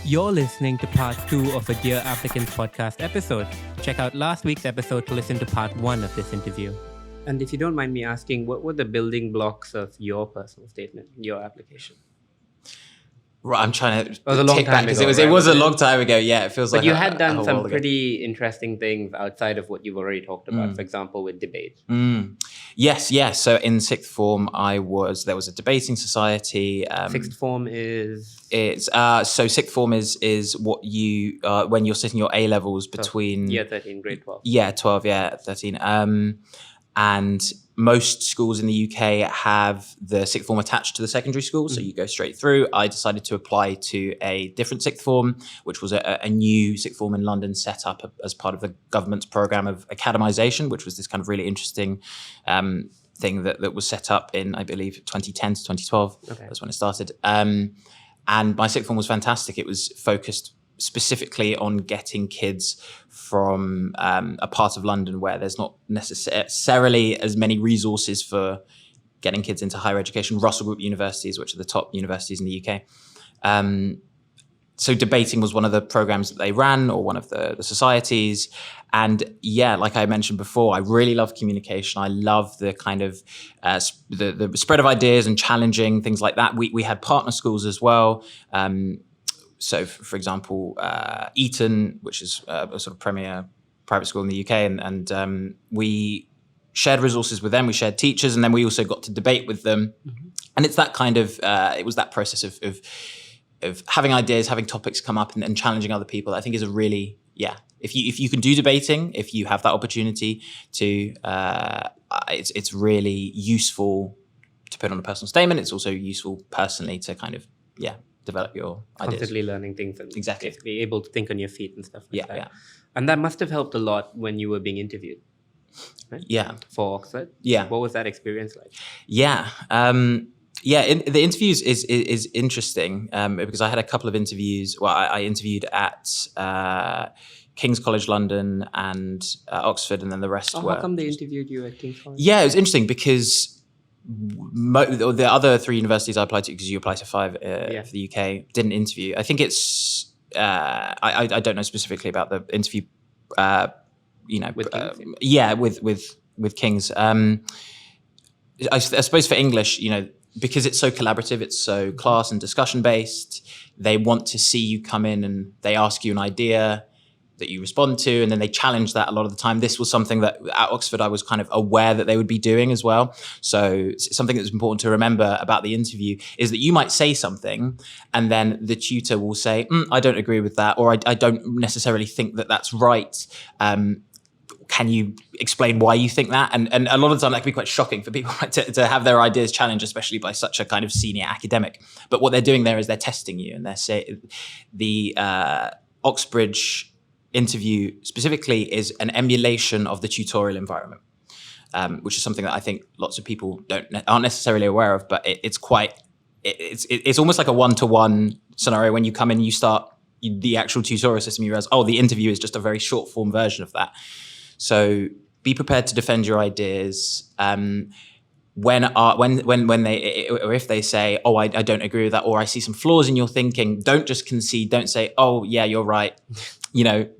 You're listening to part 2 of a Dear Applicants podcast episode. Check out last week's episode to listen to part 1 of this interview. And if you don't mind me asking, what were the building blocks of your personal statement, your application? Right, I'm trying to It was a long tick time back because ago, it was a long time ago. Yeah, it feels But like you had done a some while ago. pretty interesting things outside of what you've already talked about, for example, with debate. Yes. So in sixth form, there was a debating society. Sixth form is? So sixth form is what you, when you're sitting your A levels between... Year 13, grade 12. Yeah, 12, 13. And most schools in the UK have the sixth form attached to the secondary school, so you go straight through. I decided to apply to a different sixth form, which was a new sixth form in London set up as part of the government's programme of academisation, which was this kind of really interesting thing that was set up in, I believe, 2010 to 2012. Okay. That's when it started. And my sixth form was fantastic. It was focused specifically on getting kids from a part of London where there's not necessarily as many resources for getting kids into higher education, Russell Group universities, which are the top universities in the UK. So debating was one of the programs that they ran, or one of the societies. And yeah, like I mentioned before, I really love communication. I love the kind of the spread of ideas and challenging things like that. We had partner schools as well. So, for example, Eton, which is a sort of premier private school in the UK, and we shared resources with them. We shared teachers, and then we also got to debate with them. And it's that kind of it was that process of having ideas, having topics come up, and challenging other people. I think is a really If you can do debating, if you have that opportunity to, it's really useful to put on a personal statement. It's also useful personally to kind of develop your ideas. Constantly learning things and exactly be able to think on your feet and stuff like that. Yeah. And that must have helped a lot when you were being interviewed, right? Yeah. For Oxford. Yeah. What was that experience like? Yeah. The interviews is interesting because I had a couple of interviews. Well, I interviewed at King's College London and Oxford, and then the rest were... How come they interviewed you at King's College? Yeah, it was interesting because the other 3 universities I applied to, because you apply to 5 for the UK, didn't interview. I think it's I don't know specifically about the interview. With King's? With King's. I suppose for English, because it's so collaborative, it's so class and discussion based. They want to see you come in and they ask you an idea that you respond to, and then they challenge that a lot of the time. This was something that at Oxford I was kind of aware that they would be doing as well. So something that's important to remember about the interview is that you might say something and then the tutor will say, I don't agree with that, or I don't necessarily think that that's right. Can you explain why you think that? And a lot of the time that can be quite shocking for people, right, to have their ideas challenged, especially by such a kind of senior academic. But what they're doing there is they're testing you, and they're saying the Oxbridge interview specifically is an emulation of the tutorial environment, which is something that I think lots of people aren't necessarily aware of, but it's almost like a one-to-one scenario. When you come in, the actual tutorial system, you realize, the interview is just a very short form version of that. So be prepared to defend your ideas. When they, or if they say, I don't agree with that, or I see some flaws in your thinking, don't just concede. Don't say, yeah, you're right.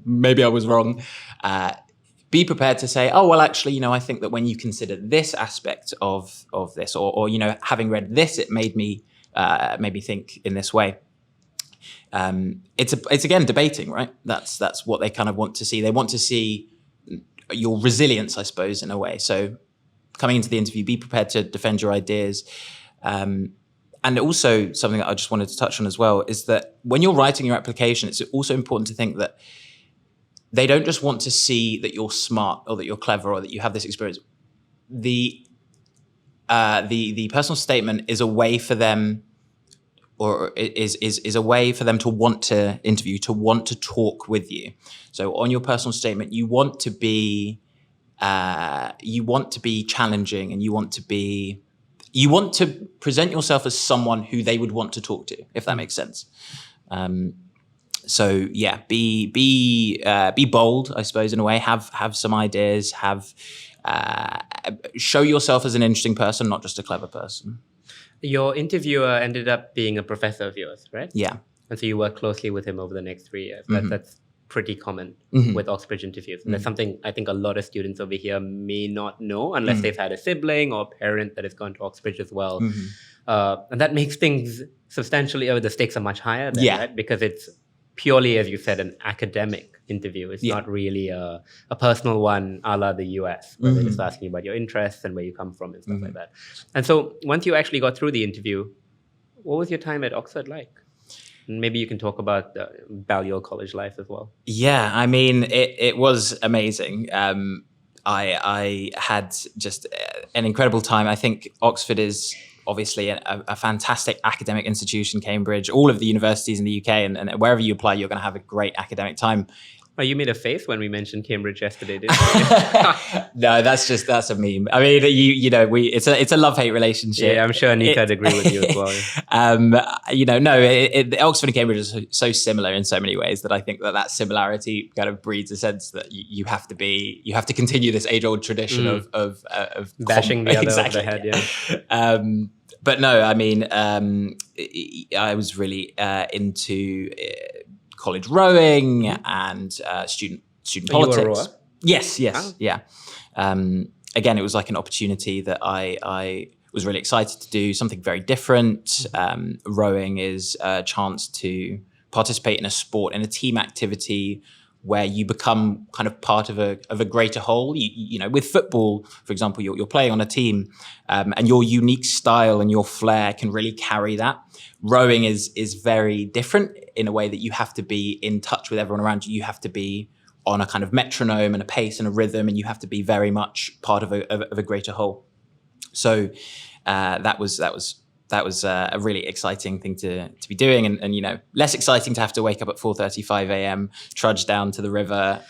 Maybe I was wrong. Be prepared to say, actually, I think that when you consider this aspect of this, or having read this, it made me think in this way. It's again debating, right? That's what they kind of want to see. They want to see your resilience, I suppose, in a way. So coming into the interview, be prepared to defend your ideas. And also something that I just wanted to touch on as well is that when you're writing your application, it's also important to think that they don't just want to see that you're smart or that you're clever or that you have this experience. The personal statement is a way for them, or is a way for them to want to interview, to want to talk with you. So on your personal statement, you want to be challenging, and you want to present yourself as someone who they would want to talk to, if that makes sense. So yeah, be bold, I suppose, in a way. Have some ideas. Show yourself as an interesting person, not just a clever person. Your interviewer ended up being a professor of yours, right? Yeah. And so you work closely with him over the next 3 years. That's pretty common with Oxbridge interviews. And that's something I think a lot of students over here may not know unless they've had a sibling or parent that has gone to Oxbridge as well. And that makes things substantially, the stakes are much higher then, right? Because it's purely, as you said, an academic interview. It's not really a personal one a la the US, where they're just asking you about your interests and where you come from and stuff like that. And so once you actually got through the interview, what was your time at Oxford like? Maybe you can talk about Balliol College life as well. Yeah, I mean, it was amazing. I had just an incredible time. I think Oxford is obviously a fantastic academic institution, Cambridge, all of the universities in the UK, and wherever you apply, you're going to have a great academic time. Oh, you made a face when we mentioned Cambridge yesterday, didn't you? No, that's a meme. I mean, it's a love-hate relationship. Yeah, I'm sure Anita would agree with you as well. Oxford and Cambridge are so similar in so many ways that I think that similarity kind of breeds a sense that you have to continue this age-old tradition of bashing the other over the head. Yeah. But no, I mean, I was really into college rowing and student politics. You were a rower? Yes, yeah. Again, it was like an opportunity that I was really excited to do something very different. Rowing is a chance to participate in a sport, in a team activity where you become kind of part of a greater whole. You know, with football, for example, you're playing on a team, and your unique style and your flair can really carry that. Rowing is very different in a way that you have to be in touch with everyone around you. You have to be on a kind of metronome and a pace and a rhythm, and you have to be very much part of a greater whole. So that was a really exciting thing to be doing, and less exciting to have to wake up at 4:35 a.m., trudge down to the river,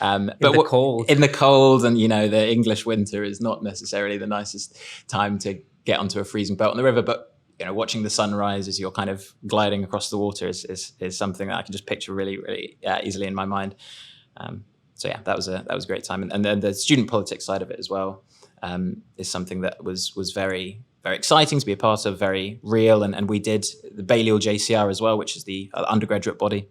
cold. In the cold, and the English winter is not necessarily the nicest time to get onto a freezing boat on the river. But watching the sunrise as you're kind of gliding across the water is something that I can just picture really, really easily in my mind. So yeah, that was a great time, and then the student politics side of it as well is something that was very, very exciting to be a part of, very real, and we did the Balliol JCR as well, which is the undergraduate body.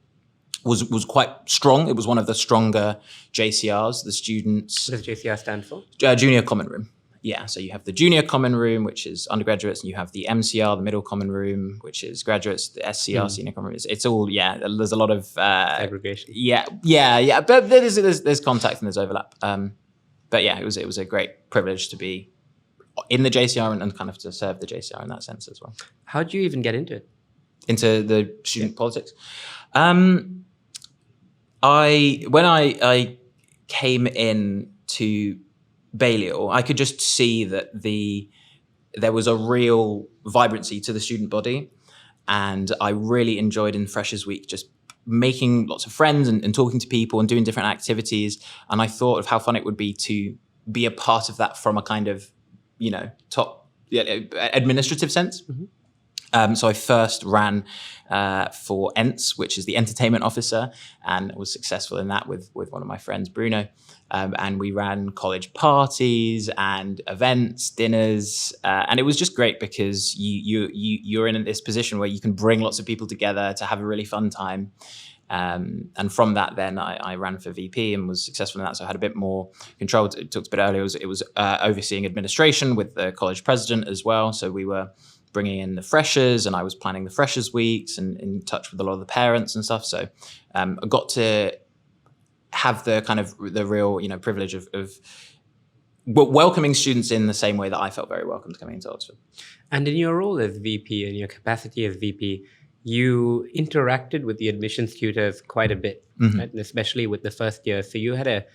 Was quite strong. It was one of the stronger JCRs. The students. What does JCR stand for? Junior Common Room. Yeah, so you have the Junior Common Room, which is undergraduates, and you have the MCR, the Middle Common Room, which is graduates, the SCR, Senior Common Room. It's all, there's a lot of... segregation. Yeah, but there's contact and there's overlap. But yeah, it was a great privilege to be in the JCR and kind of to serve the JCR in that sense as well. How did you even get into it? Into the student politics? When I came in to Balliol, I could just see that there was a real vibrancy to the student body, and I really enjoyed in Freshers Week just making lots of friends and talking to people and doing different activities. And I thought of how fun it would be to be a part of that from a kind of top administrative sense. So I first ran for ENTS, which is the entertainment officer, and was successful in that with one of my friends, Bruno. And we ran college parties and events, dinners, and it was just great because you're in this position where you can bring lots of people together to have a really fun time. And from that, then I ran for VP and was successful in that. So I had a bit more control. It talked a bit earlier. It was overseeing administration with the college president as well. So we were bringing in the freshers, and I was planning the freshers weeks and in touch with a lot of the parents and stuff. So I got to have the kind of the real, privilege of welcoming students in the same way that I felt very welcomed coming into Oxford. And in your role as VP, in your capacity as VP, you interacted with the admissions tutors quite a bit, right? And especially with the first year. So you had a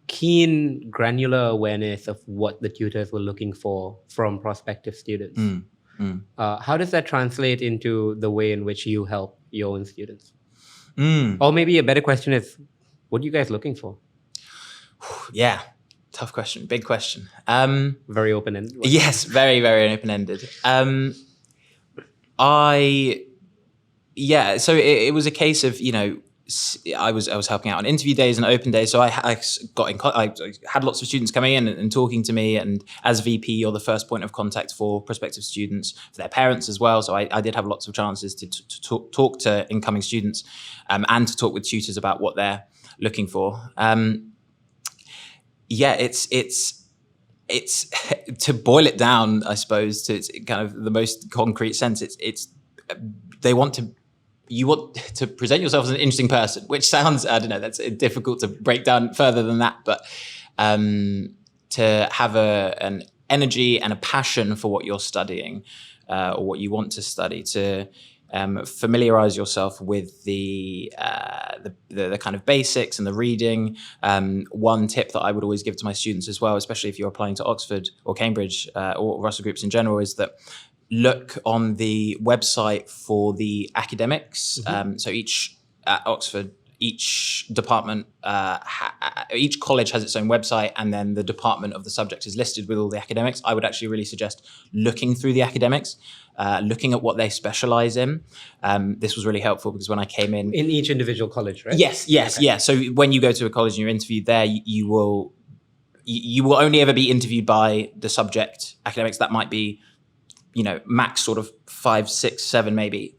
keen, granular awareness of what the tutors were looking for from prospective students. How does that translate into the way in which you help your own students? Or maybe a better question is, what are you guys looking for? Yeah, tough question, big question. Very open-ended. Yes, very, very open-ended. So it was a case of, I was helping out on interview days and open days, so I had lots of students coming in and talking to me. And as VP, you're the first point of contact for prospective students, for their parents as well. So I did have lots of chances to talk to incoming students, and to talk with tutors about what they're looking for. It's to boil it down, I suppose, to kind of the most concrete sense. You want to present yourself as an interesting person, which sounds, I don't know, that's difficult to break down further than that. But to have an energy and a passion for what you're studying, or what you want to study, to familiarize yourself with the kind of basics and the reading. One tip that I would always give to my students as well, especially if you're applying to Oxford or Cambridge, or Russell Groups in general, is that look on the website for the academics. So at Oxford, each department, each college has its own website, and then the department of the subject is listed with all the academics. I would actually really suggest looking through the academics, looking at what they specialize in. This was really helpful because when I came in each individual college, right? Yes, okay. Yeah. So when you go to a college and you're interviewed there, you will only ever be interviewed by the subject academics. That might be, max sort of 5, 6, 7 maybe.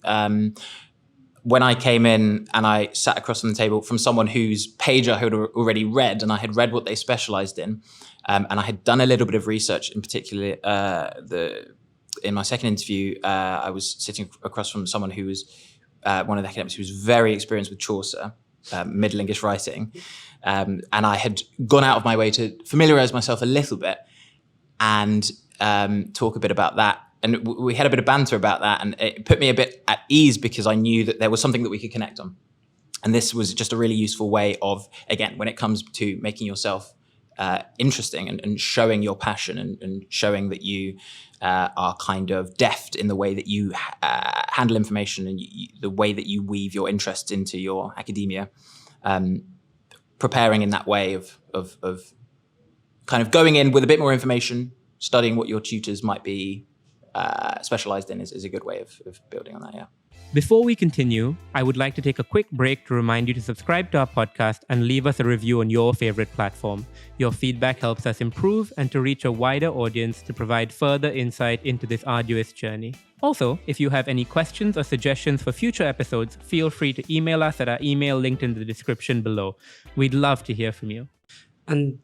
When I came in and I sat across from the table from someone whose page I had already read, and I had read what they specialized in, and I had done a little bit of research, in particular, in my second interview, I was sitting across from someone who was one of the academics who was very experienced with Chaucer, Middle English writing, and I had gone out of my way to familiarize myself a little bit and talk a bit about that. And we had a bit of banter about that, and it put me a bit at ease because I knew that there was something that we could connect on. And this was just a really useful way of, again, when it comes to making yourself interesting and showing your passion and showing that you are kind of deft in the way that you handle information and the way that you weave your interests into your academia. Preparing in that way of kind of going in with a bit more information, studying what your tutors might be specialized in is a good way of building on that, yeah. Before we continue, I would like to take a quick break to remind you to subscribe to our podcast and leave us a review on your favorite platform. Your feedback helps us improve and to reach a wider audience to provide further insight into this arduous journey. Also, if you have any questions or suggestions for future episodes, feel free to email us at our email linked in the description below. We'd love to hear from you. And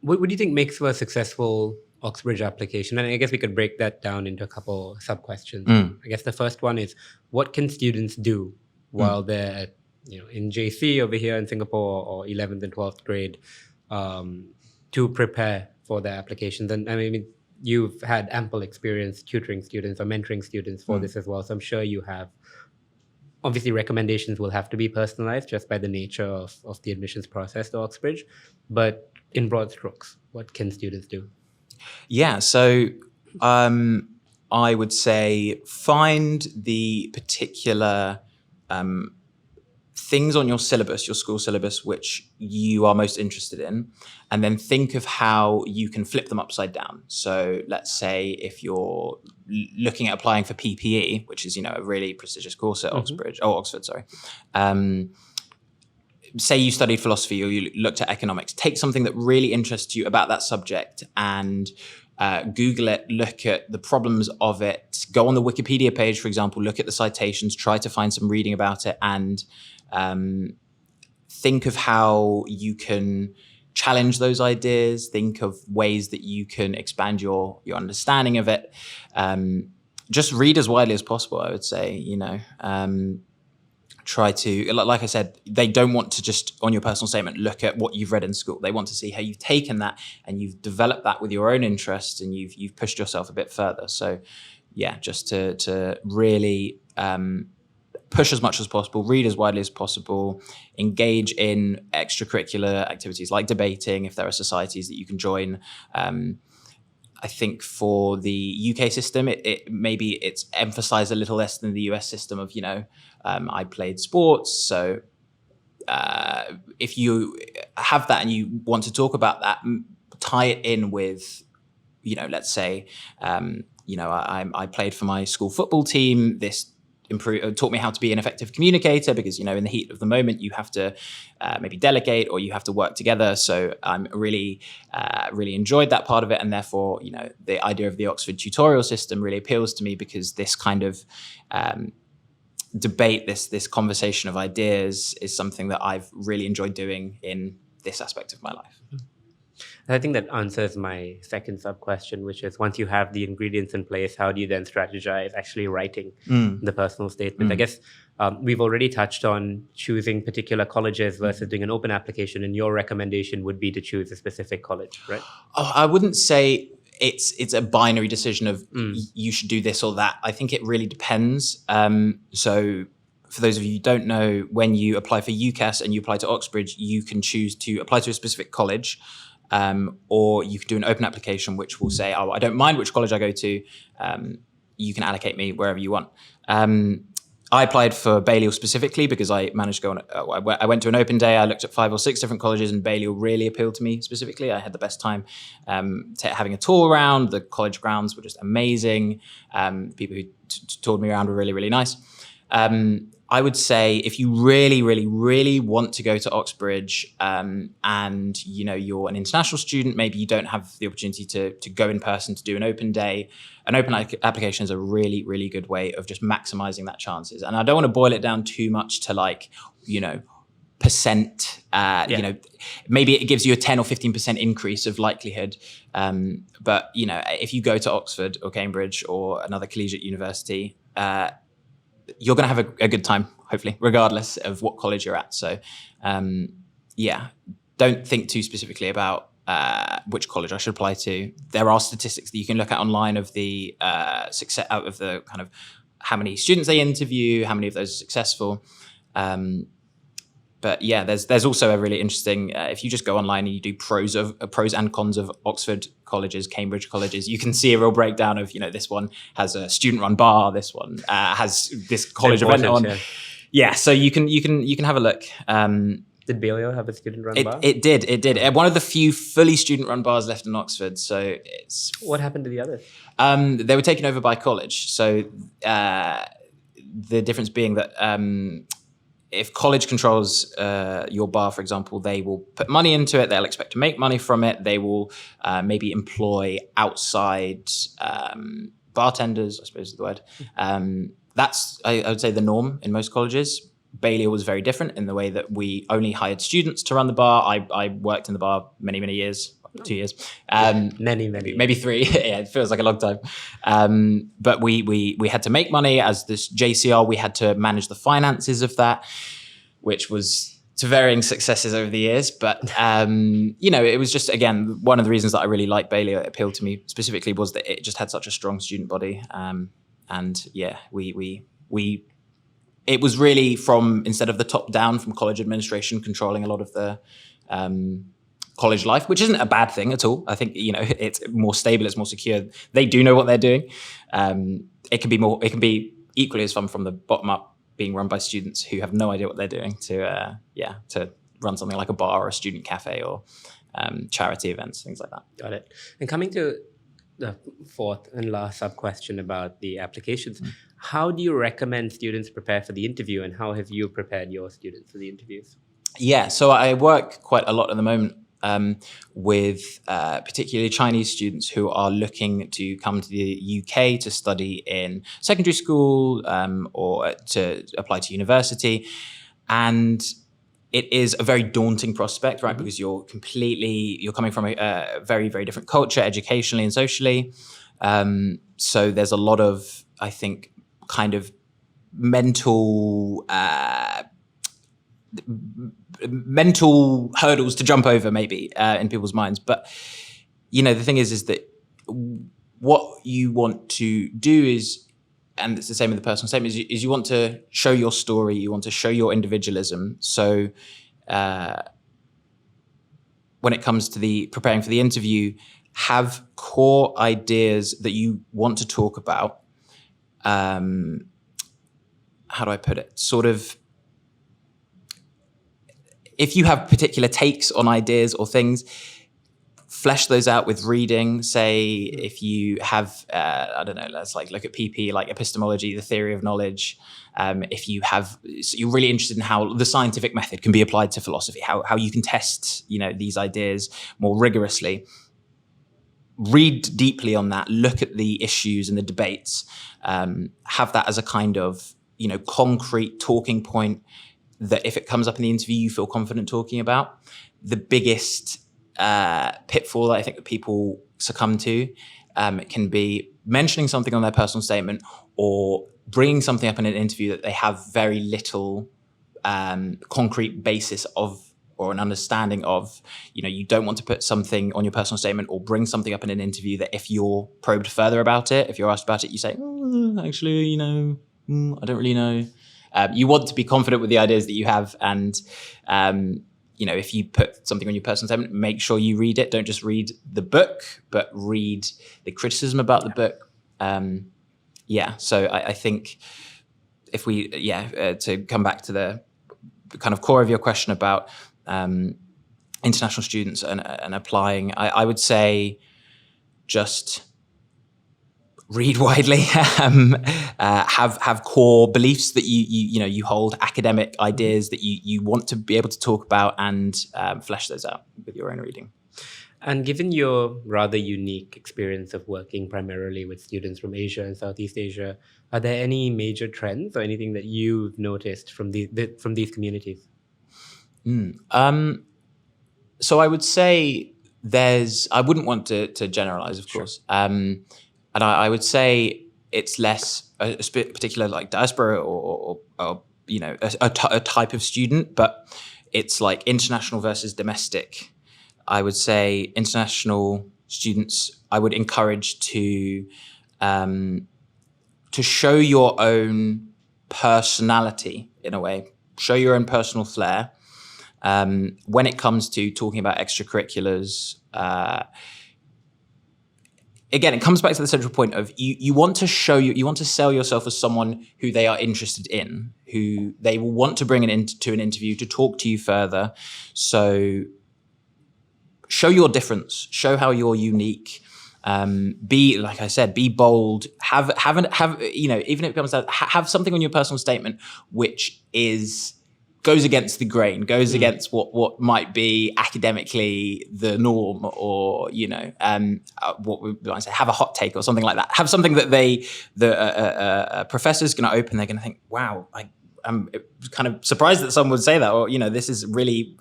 what do you think makes for a successful Oxbridge application? And I guess we could break that down into a couple sub-questions. I guess the first one is, what can students do while they're in JC over here in Singapore, or 11th and 12th grade, to prepare for their applications? And I mean, you've had ample experience tutoring students or mentoring students for this as well. So I'm sure you have. Obviously, recommendations will have to be personalized just by the nature of the admissions process to Oxbridge. But in broad strokes, what can students do? Yeah, so I would say find the particular things on your syllabus, your school syllabus, which you are most interested in, and then think of how you can flip them upside down. So let's say if you're looking at applying for PPE, which is, a really prestigious course at Oxford, sorry. Say you studied philosophy or you looked at economics, take something that really interests you about that subject and Google it, look at the problems of it, go on the Wikipedia page, for example, look at the citations, try to find some reading about it, and think of how you can challenge those ideas, think of ways that you can expand your understanding of it. Just read as widely as possible, I would say, try to, like I said, they don't want to just, on your personal statement, look at what you've read in school. They want to see how you've taken that and you've developed that with your own interests and you've pushed yourself a bit further. So yeah, just to really push as much as possible, read as widely as possible, engage in extracurricular activities like debating, if there are societies that you can join. I think for the UK system, maybe it's emphasized a little less than the US system of, I played sports. So if you have that and you want to talk about that, tie it in with, let's say, I played for my school football team. This taught me how to be an effective communicator, because, in the heat of the moment, you have to maybe delegate or you have to work together. So I'm really enjoyed that part of it. And therefore, the idea of the Oxford tutorial system really appeals to me, because this kind of debate, this conversation of ideas is something that I've really enjoyed doing in this aspect of my life. I think that answers my second sub-question, which is, once you have the ingredients in place, how do you then strategize actually writing the personal statement? I guess we've already touched on choosing particular colleges versus doing an open application, and your recommendation would be to choose a specific college, right? Oh, I wouldn't say it's a binary decision of you should do this or that. I think it really depends. So for those of you who don't know, when you apply for UCAS and you apply to Oxbridge, you can choose to apply to a specific college. Or you can do an open application, which will say, I don't mind which college I go to. You can allocate me wherever you want. I applied for Balliol specifically because I managed to go on. I went to an open day. I looked at 5 or 6 different colleges, and Balliol really appealed to me specifically. I had the best time having a tour around. The college grounds were just amazing. People who toured me around were really, really nice. I would say if you really, really, really want to go to Oxbridge, and you're an international student, maybe you don't have the opportunity to go in person to do an open day. An open application is a really, really good way of just maximizing that chances. And I don't want to boil it down too much to percent. Maybe it gives you a 10 or 15% increase of likelihood. But if you go to Oxford or Cambridge or another collegiate university, you're going to have a good time, hopefully, regardless of what college you're at. So, don't think too specifically about which college I should apply to. There are statistics that you can look at online of the success out of the kind of how many students they interview, how many of those are successful. But yeah, there's also a really interesting, if you just go online and you do pros and cons of Oxford colleges, Cambridge colleges, you can see a real breakdown of, this one has a student-run bar, this one has this college event on. Yeah, so you can have a look. Did Balliol have a student-run bar? It did. One of the few fully student-run bars left in Oxford. So what happened to the others? They were taken over by college. So the difference being that if college controls your bar, for example, they will put money into it. They'll expect to make money from it. They will maybe employ outside bartenders, I suppose is the word. That's, I would say, the norm in most colleges. Balliol was very different in the way that we only hired students to run the bar. I worked in the bar many, many years. 2 years. Many. Maybe 3. Yeah, it feels like a long time. But we had to make money as this JCR. We had to manage the finances of that, which was to varying successes over the years. But, it was just, again, one of the reasons that I really liked Balliol, it appealed to me specifically, was that it just had such a strong student body. And yeah, it was really instead of the top down from college administration controlling a lot of the college life, which isn't a bad thing at all. I think, it's more stable, it's more secure. They do know what they're doing. It can be equally as fun from the bottom up, being run by students who have no idea what they're doing to run something like a bar or a student cafe or charity events, things like that. Got it. And coming to the fourth and last sub-question about the applications, how do you recommend students prepare for the interview, and how have you prepared your students for the interviews? Yeah, so I work quite a lot at the moment with particularly Chinese students who are looking to come to the UK to study in secondary school or to apply to university. And it is a very daunting prospect, right? Because you're coming from a very, very different culture, educationally and socially. So there's a lot of, I think, kind of mental hurdles to jump over maybe in people's minds. But, the thing is that what you want to do is, and it's the same with the personal statement, is you want to show your story, you want to show your individualism. So when it comes to preparing for the interview, have core ideas that you want to talk about. How do I put it? Sort of, if you have particular takes on ideas or things, flesh those out with reading. Say if you have, I don't know, let's like look at PP, like epistemology, the theory of knowledge. If you have, so you're really interested in how the scientific method can be applied to philosophy, how you can test, these ideas more rigorously. Read deeply on that, look at the issues and the debates, have that as a kind of, concrete talking point that if it comes up in the interview, you feel confident talking about. The biggest pitfall that I think that people succumb to, it can be mentioning something on their personal statement or bringing something up in an interview that they have very little concrete basis of or an understanding of. You don't want to put something on your personal statement or bring something up in an interview that if you're probed further about it, if you're asked about it, you say, actually, I don't really know. You want to be confident with the ideas that you have. And, if you put something on your personal statement, make sure you read it. Don't just read the book, but read the criticism about the book. So I think if we, to come back to the kind of core of your question about international students and applying, I would say just read widely, have core beliefs that you hold, academic ideas that you want to be able to talk about, and flesh those out with your own reading. And given your rather unique experience of working primarily with students from Asia and Southeast Asia, are there any major trends or anything that you've noticed from these communities? So I would say I wouldn't want to generalize, of course. And I would say it's less a particular like diaspora or a type of student, but it's like international versus domestic. I would say international students, I would encourage to show your own personality in a way, show your own personal flair. When it comes to talking about extracurriculars, again, it comes back to the central point of you want to sell yourself as someone who they are interested in, who they will want to bring to an interview to talk to you further. So show your difference, show how you're unique. Be, like I said, be bold. Have even if it comes down, have something on your personal statement which goes against the grain, goes against what might be academically the norm, or what we might say, have a hot take or something like that. Have something that the professor's going to open. They're going to think, wow, I'm kind of surprised that someone would say that, or this is really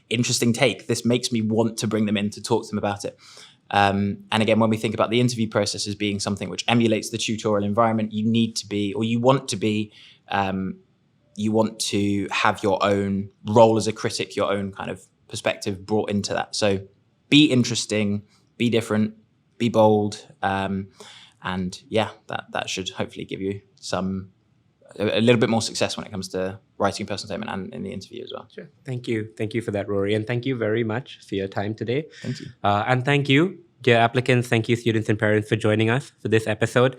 interesting take. This makes me want to bring them in to talk to them about it. And again, when we think about the interview process as being something which emulates the tutorial environment, you want to have your own role as a critic, your own kind of perspective brought into that. So be interesting, be different, be bold. And that should hopefully give you a little bit more success when it comes to writing a personal statement and in the interview as well. Sure. Thank you. Thank you for that, Rory. And thank you very much for your time today. Thank you. And thank you, dear applicants. Thank you, students and parents, for joining us for this episode.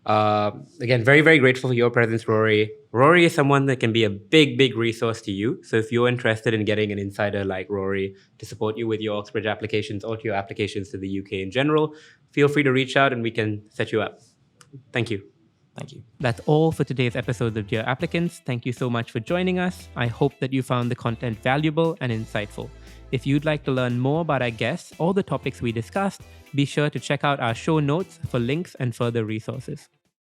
Again, very, very grateful for your presence, Rory. Rory is someone that can be a big, big resource to you. So if you're interested in getting an insider like Rory to support you with your Oxbridge applications or to your applications to the UK in general, feel free to reach out and we can set you up. Thank you. Thank you. That's all for today's episode of Dear Applicants. Thank you so much for joining us. I hope that you found the content valuable and insightful. If you'd like to learn more about our guests or the topics we discussed, be sure to check out our show notes for links and further resources.